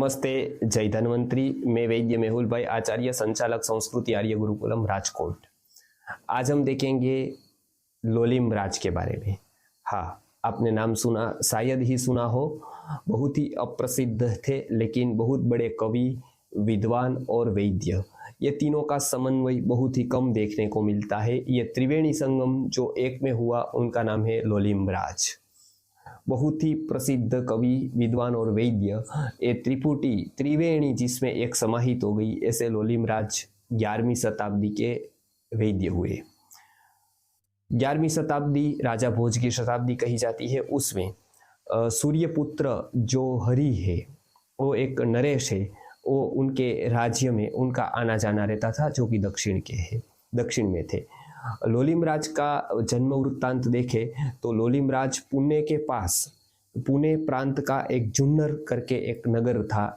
नमस्ते, जय धन्वंतरी। मैं वैद्य मेहुल भाई, आचार्य संचालक संस्कृति आर्य गुरुकुलम राजकोट। आज हम देखेंगे लोलिम राज के बारे में। हाँ, आपने नाम सुना, शायद ही सुना हो। बहुत ही अप्रसिद्ध थे, लेकिन बहुत बड़े कवि, विद्वान और वैद्य, ये तीनों का समन्वय बहुत ही कम देखने को मिलता है। ये त्रिवेणी संगम जो एक में हुआ, उनका नाम है लोलिम राज। बहुत ही प्रसिद्ध कवि, विद्वान और वैद्य, ये त्रिवेणी जिसमें एक समाहित हो गई, ऐसे लोलिम राज 11वीं शताब्दी के वैद्य हुए। 11वीं शताब्दी राजा भोज की शताब्दी कही जाती है। उसमें सूर्यपुत्र जो हरि है, वो एक नरेश है, वो उनके राज्य में उनका आना जाना रहता था, जो कि दक्षिण में थे। लोलिम राज का जन्म वृत्तांत देखे तो लोलिम राज पुणे के पास, पुणे प्रांत का एक जुन्नर करके एक नगर था,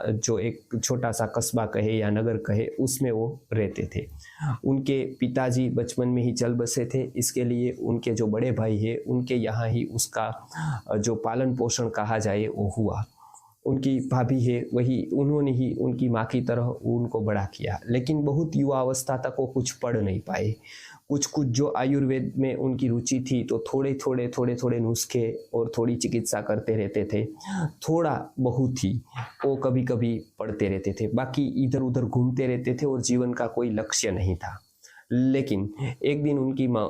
जो एक छोटा सा कस्बा कहे या नगर कहे, उसमें वो रहते थे। उनके पिताजी बचपन में ही चल बसे थे, इसके लिए उनके जो बड़े भाई है, उनके यहाँ ही उसका जो पालन पोषण कहा जाए वो हुआ। उनकी भाभी है, वही उन्होंने ही उनकी माँ की तरह उनको बड़ा किया। लेकिन बहुत युवा अवस्था तक वो कुछ पढ़ नहीं पाए। कुछ जो आयुर्वेद में उनकी रुचि थी, तो थोड़े नुस्खे और थोड़ी चिकित्सा करते रहते थे। थोड़ा बहुत ही वो कभी कभी पढ़ते रहते थे, बाकी इधर उधर घूमते रहते थे और जीवन का कोई लक्ष्य नहीं था। लेकिन एक दिन उनकी माँ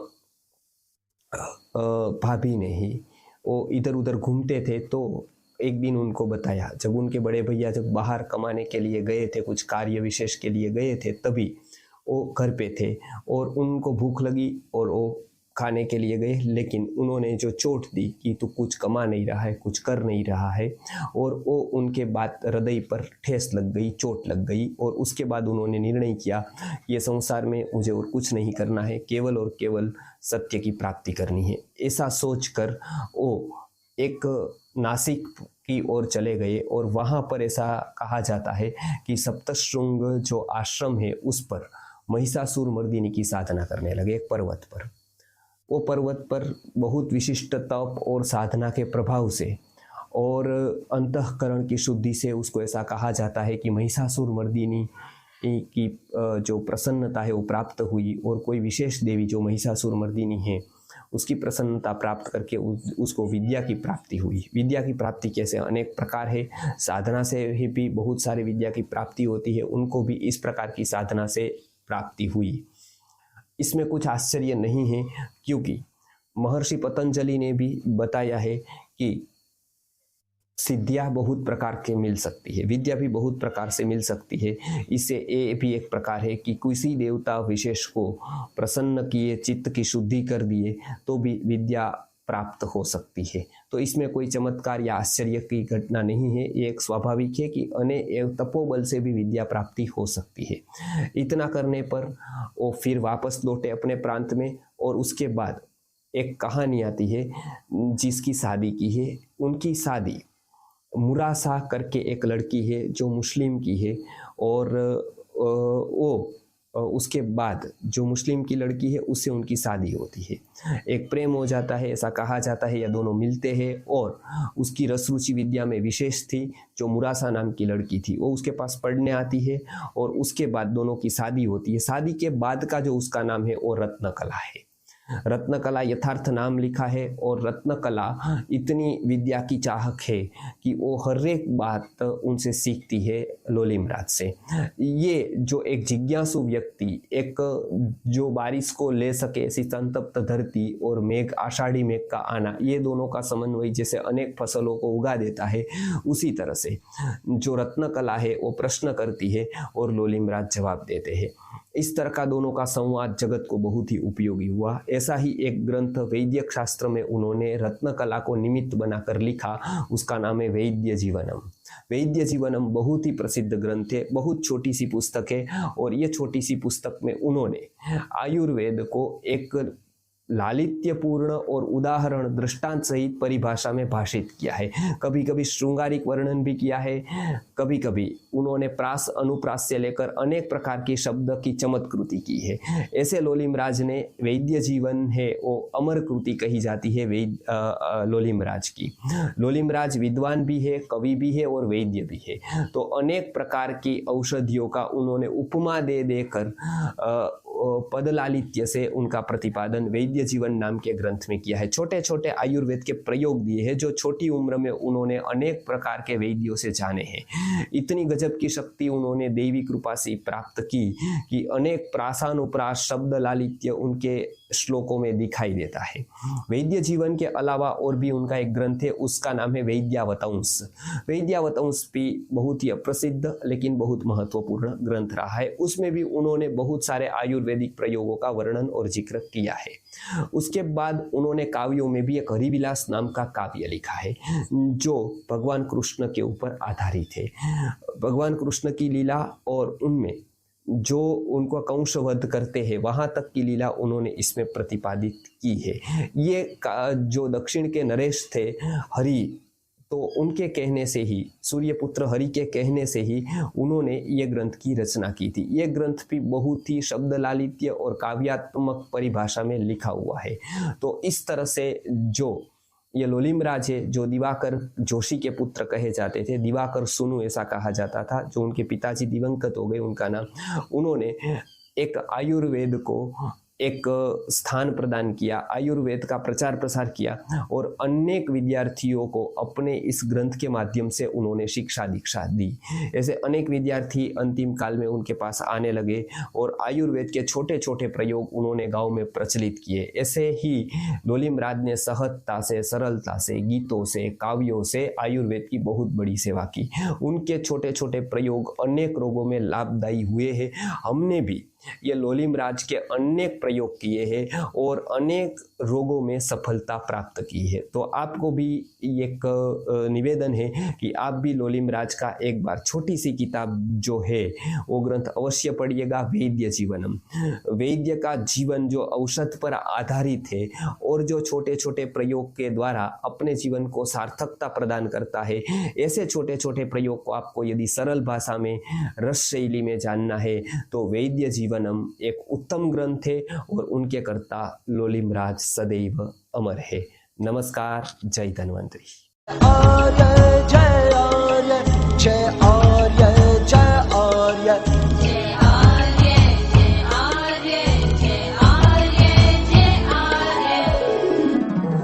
भाभी ने ही, वो इधर उधर घूमते थे, तो एक दिन उनको बताया, जब उनके बड़े भैया जब बाहर कमाने के लिए गए थे, कुछ कार्य विशेष के लिए गए थे, तभी वो घर पे थे और उनको भूख लगी और वो खाने के लिए गए। लेकिन उन्होंने जो चोट दी कि तू कुछ कमा नहीं रहा है, कुछ कर नहीं रहा है, और वो उनके बाद हृदय पर ठेस लग गई, चोट लग गई। और उसके बाद उन्होंने निर्णय किया, ये संसार में मुझे और कुछ नहीं करना है, केवल और केवल सत्य की प्राप्ति करनी है। ऐसा सोचकर वो एक नासिक की ओर चले गए और वहाँ पर ऐसा कहा जाता है कि सप्तशृंग जो आश्रम है, उस पर महिषासुर मर्दिनी की साधना करने लगे, एक पर्वत पर। वो पर्वत पर बहुत विशिष्ट तप और साधना के प्रभाव से और अंतःकरण की शुद्धि से उसको ऐसा कहा जाता है कि महिषासुर मर्दिनी की जो प्रसन्नता है वो प्राप्त हुई। और कोई विशेष देवी जो महिषासुर मर्दिनी है, उसकी प्रसन्नता प्राप्त करके उसको विद्या की प्राप्ति हुई। विद्या की प्राप्ति कैसे, अनेक प्रकार है। साधना से भी बहुत सारी विद्या की प्राप्ति होती है, उनको भी इस प्रकार की साधना से प्राप्ति हुई। इसमें कुछ आश्चर्य नहीं है, क्योंकि महर्षि पतंजलि ने भी बताया है कि सिद्धियाँ बहुत प्रकार के मिल सकती है, विद्या भी बहुत प्रकार से मिल सकती है। इससे ये भी एक प्रकार है कि किसी देवता विशेष को प्रसन्न किए, चित्त की शुद्धि कर दिए, तो भी विद्या प्राप्त हो सकती है। तो इसमें कोई चमत्कार या आश्चर्य की घटना नहीं है, ये एक स्वाभाविक है कि अनेक तपोबल से भी विद्या प्राप्ति हो सकती है। इतना करने पर वो फिर वापस लौटे अपने प्रांत में। और उसके बाद एक कहानी आती है, जिसकी शादी की है। उनकी शादी मुरासा करके एक लड़की है जो मुस्लिम की है, और वो उसके बाद जो मुस्लिम की लड़की है उससे उनकी शादी होती है। एक प्रेम हो जाता है, ऐसा कहा जाता है, या दोनों मिलते हैं। और उसकी रस रुचि विद्या में विशेष थी। जो मुरासा नाम की लड़की थी, वो उसके पास पढ़ने आती है, और उसके बाद दोनों की शादी होती है। शादी के बाद का जो उसका नाम है वो रत्नकला है। रत्नकला यथार्थ नाम लिखा है, और रत्नकला इतनी विद्या की चाहक है कि वो हर एक बात उनसे सीखती है लोलिम राज से। ये जो एक जिज्ञासु व्यक्ति, एक जो बारिश को ले सके, ऐसी संतप्त धरती और मेघ, आषाढ़ी मेघ का आना, ये दोनों का समन्वय जैसे अनेक फसलों को उगा देता है, उसी तरह से जो रत्नकला है वो प्रश्न करती है और लोलिम राज जवाब देते हैं। इस तरह का दोनों का संवाद जगत को बहुत ही उपयोगी हुआ। ऐसा ही एक ग्रंथ वैद्य शास्त्र में उन्होंने रत्नकला को निमित्त बनाकर लिखा, उसका नाम है वैद्य जीवनम। वैद्य जीवनम बहुत ही प्रसिद्ध ग्रंथ है, बहुत छोटी सी पुस्तक है। और ये छोटी सी पुस्तक में उन्होंने आयुर्वेद को एक लालित्यपूर्ण और उदाहरण दृष्टांत सहित परिभाषा में भाषित किया है। कभी कभी श्रृंगारिक वर्णन भी किया है, कभी कभी उन्होंने प्रास अनुप्रास से लेकर अनेक प्रकार की शब्द की चमत्कृति की है। ऐसे लोलिमराज ने वैद्य जीवन है वो अमर कृति कही जाती है लोलिमराज की। लोलिमराज विद्वान भी है, कवि भी है और वैद्य भी है। तो अनेक प्रकार की औषधियों का उन्होंने उपमा दे देकर पदलालित्य से उनका प्रतिपादन वैद्य जीवन नाम के ग्रंथ में किया है। छोटे छोटे आयुर्वेद के प्रयोग दिए हैं जो छोटी उम्र में उन्होंने अनेक प्रकार के वैद्यों से जाने हैं। इतनी गजब की शक्ति उन्होंने देवी कृपा से प्राप्त की कि अनेक प्रासानुप्रास शब्द लालित्य उनके श्लोकों में दिखाई देता है। वैद्य जीवन के अलावा और भी उनका एक ग्रंथ है, उसका नाम है वैद्यावतंस। वैद्यावतंस भी बहुत ही अप्रसिद्ध लेकिन बहुत महत्वपूर्ण ग्रंथ रहा है। उसमें भी उन्होंने बहुत सारे आयुर्वेदिक प्रयोगों का वर्णन और जिक्र किया है। उसके बाद उन्होंने काव्यों में भी एक हरिविलास नाम का काव्य लिखा है जो भगवान कृष्ण के ऊपर आधारित है। भगवान कृष्ण की लीला और उनमें जो उनको कंस वध करते हैं वहां तक की लीला उन्होंने इसमें प्रतिपादित की है। ये जो दक्षिण के नरेश थे हरि, तो उनके कहने से ही, सूर्यपुत्र हरि के कहने से ही उन्होंने ये ग्रंथ की रचना की थी। ये ग्रंथ भी बहुत ही शब्द लालित्य और काव्यात्मक परिभाषा में लिखा हुआ है। तो इस तरह से जो ये लोलिमराज है, जो दिवाकर जोशी के पुत्र कहे जाते थे, दिवाकर सुनु ऐसा कहा जाता था, जो उनके पिताजी दिवंगत हो गए उनका नाम, उन्होंने एक आयुर्वेद को एक स्थान प्रदान किया, आयुर्वेद का प्रचार प्रसार किया और अनेक विद्यार्थियों को अपने इस ग्रंथ के माध्यम से उन्होंने शिक्षा दीक्षा दी। ऐसे अनेक विद्यार्थी अंतिम काल में उनके पास आने लगे और आयुर्वेद के छोटे छोटे प्रयोग उन्होंने गांव में प्रचलित किए। ऐसे ही लोलिमराज ने सहजता से, सरलता से, गीतों से, काव्यों से आयुर्वेद की बहुत बड़ी सेवा की। उनके छोटे छोटे प्रयोग अनेक रोगों में लाभदायी हुए हैं। हमने भी ये लोलिमराज के अनेक प्रयोग किए हैं और अनेक रोगों में सफलता प्राप्त की है। तो आपको भी एक निवेदन है कि आप भी लोलिमराज का एक बार छोटी सी किताब जो है वो ग्रंथ अवश्य पढ़िएगा, वैद्य जीवनम। वैद्य का जीवन जो औषध पर आधारित है और जो छोटे छोटे प्रयोग के द्वारा अपने जीवन को सार्थकता प्रदान करता है, ऐसे छोटे छोटे प्रयोग को आपको यदि सरल भाषा में, रस शैली में जानना है तो वैद्य जीवनम एक उत्तम ग्रंथ है और उनके कर्ता लोलिमराज सदैव अमर है। नमस्कार, जय धन्वंतरी।